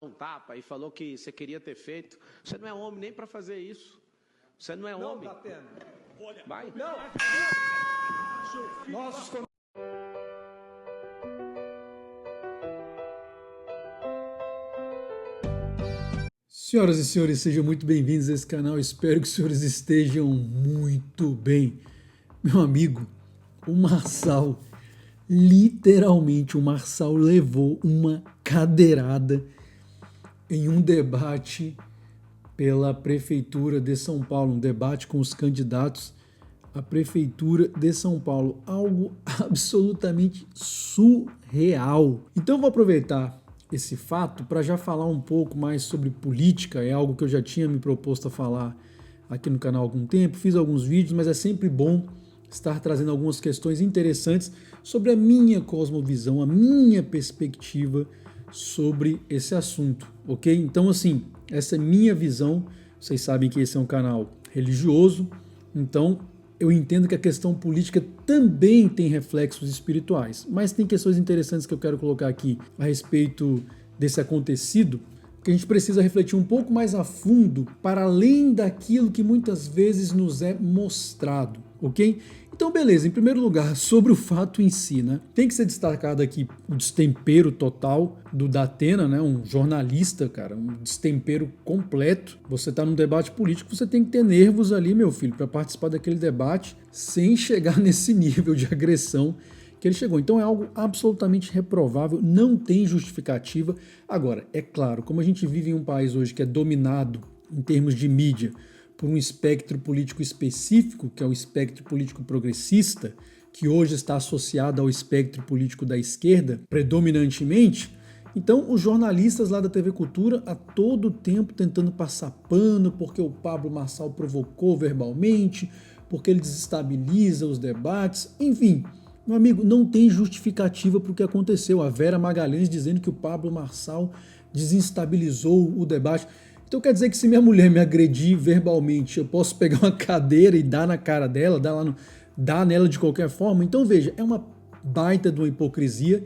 um tapa e falou que você queria ter feito. Você não é homem nem para fazer isso. Você não é homem. Não dá pena. Vai. Não. Nossos Senhoras e senhores, sejam muito bem-vindos a esse canal. Espero que os senhores estejam muito bem. Meu amigo, o Marçal, literalmente, o Marçal levou uma cadeirada em um debate pela Prefeitura de São Paulo, um debate com os candidatos à Prefeitura de São Paulo. Algo absolutamente surreal. Então eu vou aproveitar esse fato para já falar um pouco mais sobre política. É algo que eu já tinha me proposto a falar aqui no canal há algum tempo, fiz alguns vídeos, mas é sempre bom estar trazendo algumas questões interessantes sobre a minha cosmovisão, a minha perspectiva sobre esse assunto, ok? Então, assim, essa é minha visão. Vocês sabem que esse é um canal religioso, então eu entendo que a questão política também tem reflexos espirituais, mas tem questões interessantes que eu quero colocar aqui a respeito desse acontecido, que a gente precisa refletir um pouco mais a fundo, para além daquilo que muitas vezes nos é mostrado, ok? Então, beleza, em primeiro lugar, sobre o fato em si, né? Tem que ser destacado aqui o destempero total do Datena, né? Um jornalista, cara, um destempero completo. Você tá num debate político, você tem que ter nervos ali, meu filho, para participar daquele debate sem chegar nesse nível de agressão que ele chegou. Então é algo absolutamente reprovável, não tem justificativa. Agora, é claro, como a gente vive em um país hoje que é dominado em termos de mídia por um espectro político específico, que é o espectro político progressista, que hoje está associado ao espectro político da esquerda, predominantemente, então os jornalistas lá da TV Cultura a todo tempo tentando passar pano, porque o Pablo Marçal provocou verbalmente, porque ele desestabiliza os debates, enfim. Meu amigo, não tem justificativa para o que aconteceu. A Vera Magalhães dizendo que o Pablo Marçal desestabilizou o debate. Então quer dizer que se minha mulher me agredir verbalmente, eu posso pegar uma cadeira e dar na cara dela, dar nela de qualquer forma? Então veja, é uma baita de uma hipocrisia,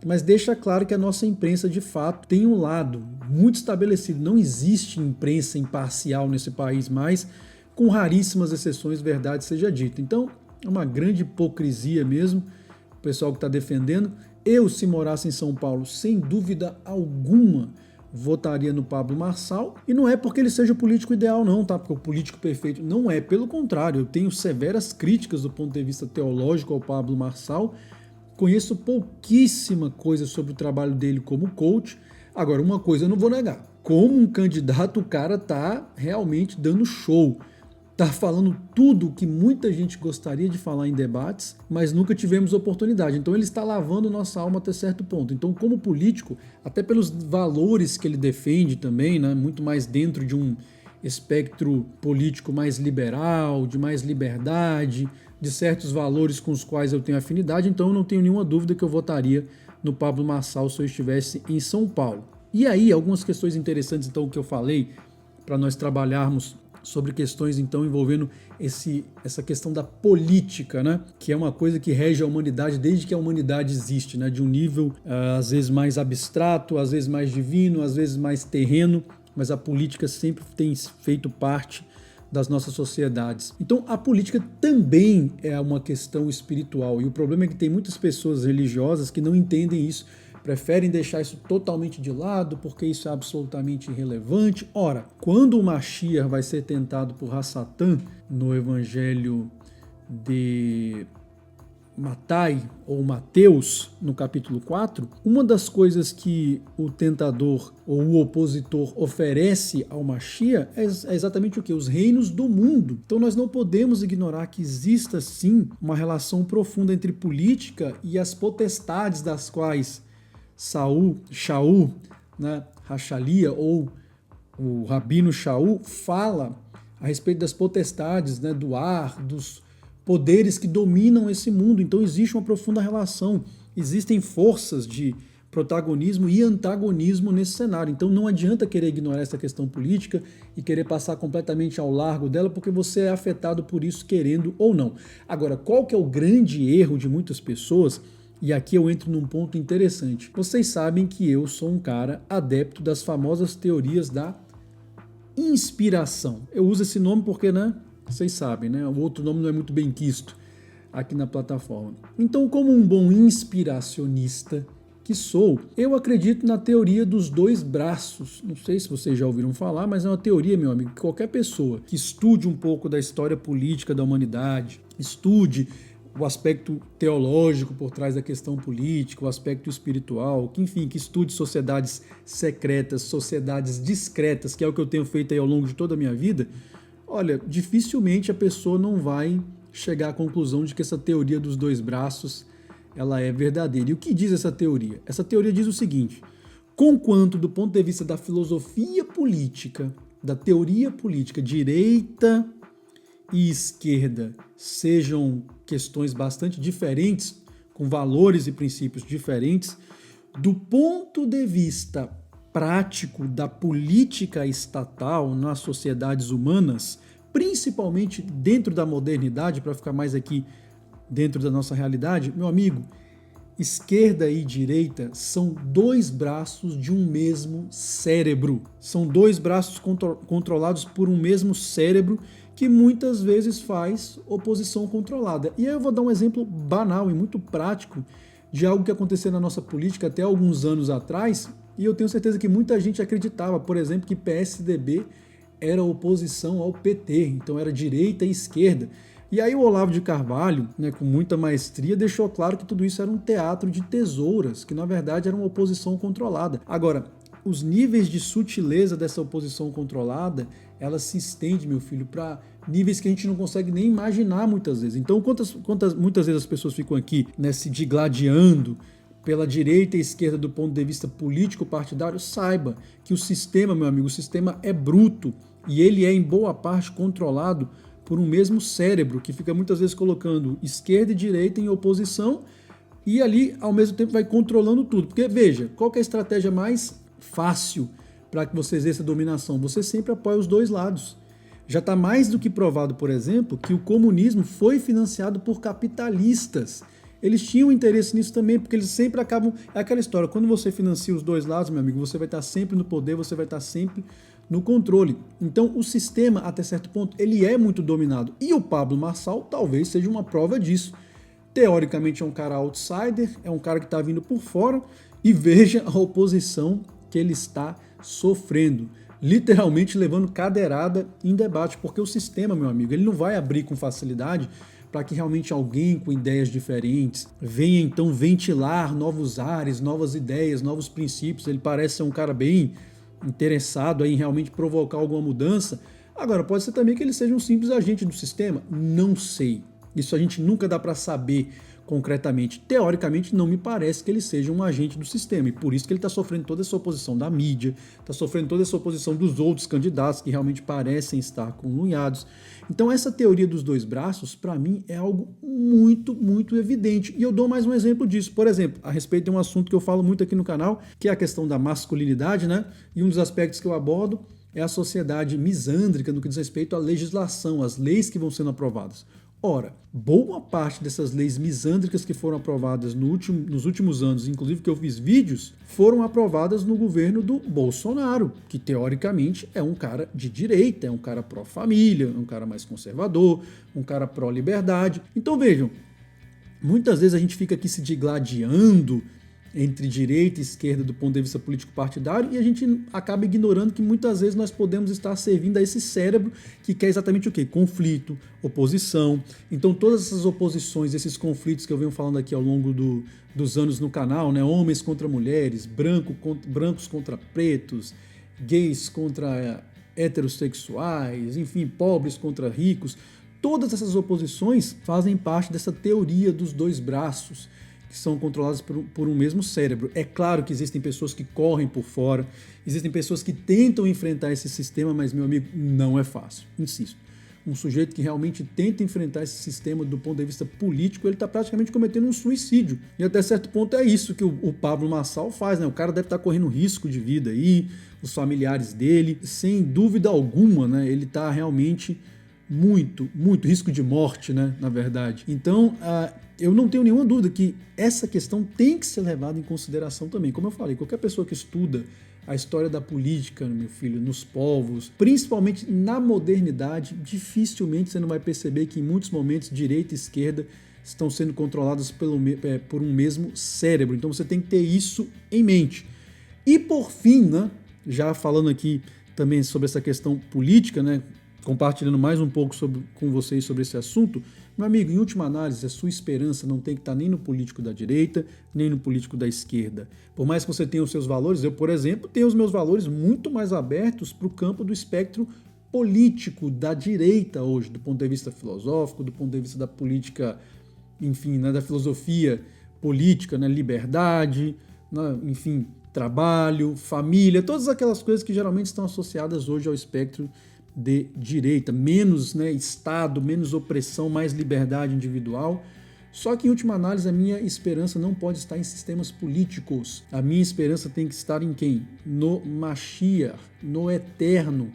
mas deixa claro que a nossa imprensa de fato tem um lado muito estabelecido. Não existe imprensa imparcial nesse país mais, com raríssimas exceções, verdade seja dita. Então é uma grande hipocrisia mesmo, o pessoal que está defendendo. Eu, se morasse em São Paulo, sem dúvida alguma, votaria no Pablo Marçal, e não é porque ele seja o político ideal não, tá? Porque o político perfeito não é, pelo contrário, eu tenho severas críticas do ponto de vista teológico ao Pablo Marçal, conheço pouquíssima coisa sobre o trabalho dele como coach. Agora, uma coisa eu não vou negar, como um candidato o cara tá realmente dando show, tá falando tudo o que muita gente gostaria de falar em debates, mas nunca tivemos oportunidade. Então ele está lavando nossa alma até certo ponto. Então, como político, até pelos valores que ele defende também, né, muito mais dentro de um espectro político mais liberal, de mais liberdade, de certos valores com os quais eu tenho afinidade, então eu não tenho nenhuma dúvida que eu votaria no Pablo Marçal se eu estivesse em São Paulo. E aí, algumas questões interessantes, então, que eu falei, para nós trabalharmos sobre questões então envolvendo essa questão da política, né? Que é uma coisa que rege a humanidade desde que a humanidade existe, né? De um nível às vezes mais abstrato, às vezes mais divino, às vezes mais terreno, mas a política sempre tem feito parte das nossas sociedades. Então a política também é uma questão espiritual, e o problema é que tem muitas pessoas religiosas que não entendem isso, preferem deixar isso totalmente de lado porque isso é absolutamente irrelevante. Ora, quando o Mashiach vai ser tentado por Hassatan no evangelho de Matai ou Mateus, no capítulo 4, uma das coisas que o tentador ou o opositor oferece ao Mashiach é exatamente o que? Os reinos do mundo. Então nós não podemos ignorar que exista sim uma relação profunda entre política e as potestades das quais Shaul, né, Rachalia, ou o Rabino Shaul, fala a respeito das potestades, né, do ar, dos poderes que dominam esse mundo. Então existe uma profunda relação, existem forças de protagonismo e antagonismo nesse cenário. Então não adianta querer ignorar essa questão política e querer passar completamente ao largo dela, porque você é afetado por isso, querendo ou não. Agora, qual que é o grande erro de muitas pessoas? E aqui eu entro num ponto interessante. Vocês sabem que eu sou um cara adepto das famosas teorias da inspiração. Eu uso esse nome porque, né, vocês sabem, né, o outro nome não é muito bem quisto aqui na plataforma. Então, como um bom inspiracionista que sou, eu acredito na teoria dos dois braços. Não sei se vocês já ouviram falar, mas é uma teoria, meu amigo, que qualquer pessoa que estude um pouco da história política da humanidade, estude o aspecto teológico por trás da questão política, o aspecto espiritual, que enfim, que estude sociedades secretas, sociedades discretas, que é o que eu tenho feito aí ao longo de toda a minha vida, olha, dificilmente a pessoa não vai chegar à conclusão de que essa teoria dos dois braços ela é verdadeira. E o que diz essa teoria? Essa teoria diz o seguinte: conquanto do ponto de vista da filosofia política, da teoria política, direita e esquerda sejam questões bastante diferentes, com valores e princípios diferentes, do ponto de vista prático da política estatal nas sociedades humanas, principalmente dentro da modernidade, para ficar mais aqui dentro da nossa realidade, meu amigo, esquerda e direita são dois braços de um mesmo cérebro. São dois braços controlados por um mesmo cérebro que muitas vezes faz oposição controlada. E aí eu vou dar um exemplo banal e muito prático de algo que aconteceu na nossa política até alguns anos atrás, e eu tenho certeza que muita gente acreditava, por exemplo, que PSDB era oposição ao PT, então era direita e esquerda. E aí o Olavo de Carvalho, né, com muita maestria, deixou claro que tudo isso era um teatro de tesouras, que na verdade era uma oposição controlada. Agora, os níveis de sutileza dessa oposição controlada, ela se estende, meu filho, para níveis que a gente não consegue nem imaginar muitas vezes. Então, muitas vezes as pessoas ficam aqui, né, se digladiando pela direita e esquerda do ponto de vista político partidário, saiba que o sistema, meu amigo, o sistema é bruto e ele é em boa parte controlado por um mesmo cérebro, que fica muitas vezes colocando esquerda e direita em oposição e ali, ao mesmo tempo, vai controlando tudo. Porque, veja, qual que é a estratégia mais fácil para que você exerça dominação? Você sempre apoia os dois lados. Já está mais do que provado, por exemplo, que o comunismo foi financiado por capitalistas. Eles tinham interesse nisso também, porque eles sempre acabam... É aquela história, quando você financia os dois lados, meu amigo, você vai estar sempre no poder, você vai estar sempre no controle. Então, o sistema, até certo ponto, ele é muito dominado. E o Pablo Marçal talvez seja uma prova disso. Teoricamente é um cara outsider, é um cara que está vindo por fora, e veja a oposição que ele está sofrendo. Literalmente levando cadeirada em debate, porque o sistema, meu amigo, ele não vai abrir com facilidade para que realmente alguém com ideias diferentes venha então ventilar novos ares, novas ideias, novos princípios. Ele parece ser um cara bem interessado em realmente provocar alguma mudança. Agora, pode ser também que ele seja um simples agente do sistema? Não sei. Isso a gente nunca dá para saber concretamente. Teoricamente, não me parece que ele seja um agente do sistema, e por isso que ele está sofrendo toda essa oposição da mídia, está sofrendo toda essa oposição dos outros candidatos que realmente parecem estar conluiados. Então, essa teoria dos dois braços, para mim, é algo muito, muito evidente. E eu dou mais um exemplo disso. Por exemplo, a respeito de um assunto que eu falo muito aqui no canal, que é a questão da masculinidade, né? E um dos aspectos que eu abordo é a sociedade misândrica no que diz respeito à legislação, às leis que vão sendo aprovadas. Ora, boa parte dessas leis misândricas que foram aprovadas nos últimos anos, inclusive que eu fiz vídeos, foram aprovadas no governo do Bolsonaro, que teoricamente é um cara de direita, é um cara pró-família, um cara mais conservador, um cara pró-liberdade. Então vejam, muitas vezes a gente fica aqui se digladiando entre direita e esquerda do ponto de vista político partidário, e a gente acaba ignorando que muitas vezes nós podemos estar servindo a esse cérebro que quer exatamente o quê? Conflito, oposição. Então todas essas oposições, esses conflitos que eu venho falando aqui ao longo dos anos no canal, né? Homens contra mulheres, brancos contra pretos, gays contra heterossexuais, enfim, pobres contra ricos, todas essas oposições fazem parte dessa teoria dos dois braços, que são controladas por um mesmo cérebro. É claro que existem pessoas que correm por fora, existem pessoas que tentam enfrentar esse sistema, mas, meu amigo, não é fácil. Insisto, um sujeito que realmente tenta enfrentar esse sistema do ponto de vista político, ele está praticamente cometendo um suicídio. E até certo ponto é isso que o Pablo Marçal faz, né? O cara deve estar correndo risco de vida aí, os familiares dele, sem dúvida alguma, né? Ele está realmente muito risco de morte, né, na verdade. Então, eu não tenho nenhuma dúvida que essa questão tem que ser levada em consideração também. Como eu falei, qualquer pessoa que estuda a história da política, meu filho, nos povos, principalmente na modernidade, dificilmente você não vai perceber que em muitos momentos direita e esquerda estão sendo controladas por um mesmo cérebro. Então você tem que ter isso em mente. E por fim, né, já falando aqui também sobre essa questão política, né, compartilhando mais um pouco com vocês sobre esse assunto, meu amigo, em última análise, a sua esperança não tem que estar nem no político da direita, nem no político da esquerda. Por mais que você tenha os seus valores, eu, por exemplo, tenho os meus valores muito mais abertos para o campo do espectro político da direita hoje, do ponto de vista filosófico, do ponto de vista da política, enfim, né, da filosofia política, né, liberdade, né, enfim, trabalho, família, todas aquelas coisas que geralmente estão associadas hoje ao espectro de direita, menos, né, Estado, menos opressão, mais liberdade individual. Só que, em última análise, a minha esperança não pode estar em sistemas políticos. A minha esperança tem que estar em quem? No Mashiach, no Eterno.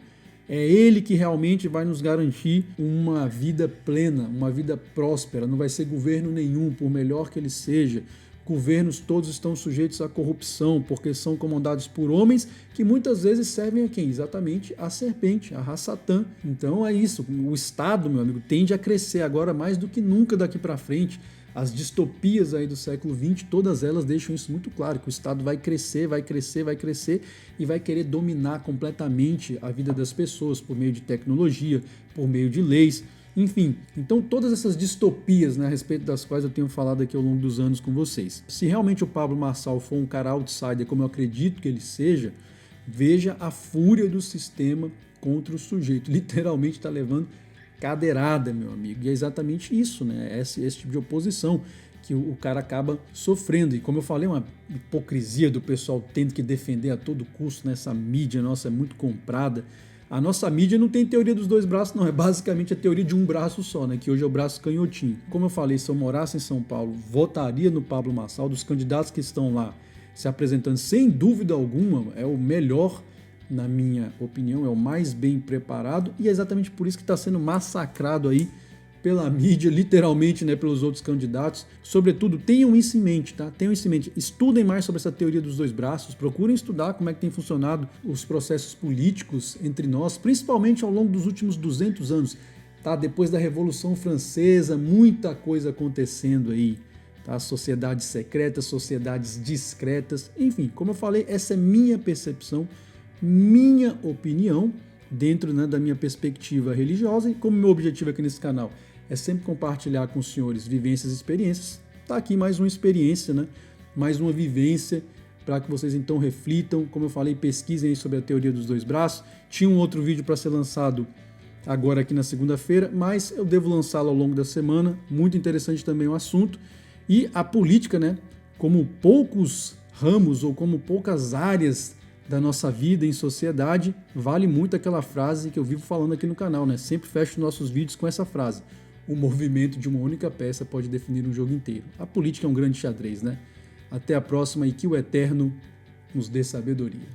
É Ele que realmente vai nos garantir uma vida plena, uma vida próspera. Não vai ser governo nenhum, por melhor que ele seja. Governos todos estão sujeitos à corrupção, porque são comandados por homens que muitas vezes servem a quem? Exatamente a serpente, a Ra-Satã. Então é isso, o Estado, meu amigo, tende a crescer agora mais do que nunca daqui para frente. As distopias aí do século XX, todas elas deixam isso muito claro, que o Estado vai crescer, vai crescer, vai crescer e vai querer dominar completamente a vida das pessoas por meio de tecnologia, por meio de leis. Enfim, então todas essas distopias, né, a respeito das quais eu tenho falado aqui ao longo dos anos com vocês. Se realmente o Pablo Marçal for um cara outsider, como eu acredito que ele seja, veja a fúria do sistema contra o sujeito. Literalmente está levando cadeirada, meu amigo. E é exatamente isso, né? Esse tipo de oposição que o cara acaba sofrendo. E como eu falei, uma hipocrisia do pessoal tendo que defender a todo custo, né? Essa mídia nossa é muito comprada. A nossa mídia não tem teoria dos dois braços, não. É basicamente a teoria de um braço só, né? Que hoje é o braço canhotinho. Como eu falei, se eu morasse em São Paulo, votaria no Pablo Marçal. Dos candidatos que estão lá se apresentando, sem dúvida alguma, é o melhor, na minha opinião, é o mais bem preparado. E é exatamente por isso que está sendo massacrado aí pela mídia, literalmente, né, pelos outros candidatos. Sobretudo, tenham isso em mente, tá? Tenham isso em mente. Estudem mais sobre essa teoria dos dois braços, procurem estudar como é que tem funcionado os processos políticos entre nós, principalmente ao longo dos últimos 200 anos, tá? Depois da Revolução Francesa, muita coisa acontecendo aí, tá? Sociedades secretas, sociedades discretas, enfim, como eu falei, essa é minha percepção, minha opinião, dentro, né, da minha perspectiva religiosa, e como meu objetivo aqui nesse canal é sempre compartilhar com os senhores vivências e experiências, tá aqui mais uma experiência, né, mais uma vivência, para que vocês então reflitam, como eu falei, pesquisem aí sobre a teoria dos dois braços. Tinha um outro vídeo para ser lançado agora aqui na segunda-feira, mas eu devo lançá-lo ao longo da semana, muito interessante também o assunto, e a política, né, como poucos ramos ou como poucas áreas da nossa vida em sociedade, vale muito aquela frase que eu vivo falando aqui no canal, né? Sempre fecho nossos vídeos com essa frase: o movimento de uma única peça pode definir um jogo inteiro. A política é um grande xadrez, né? Até a próxima e que o Eterno nos dê sabedoria.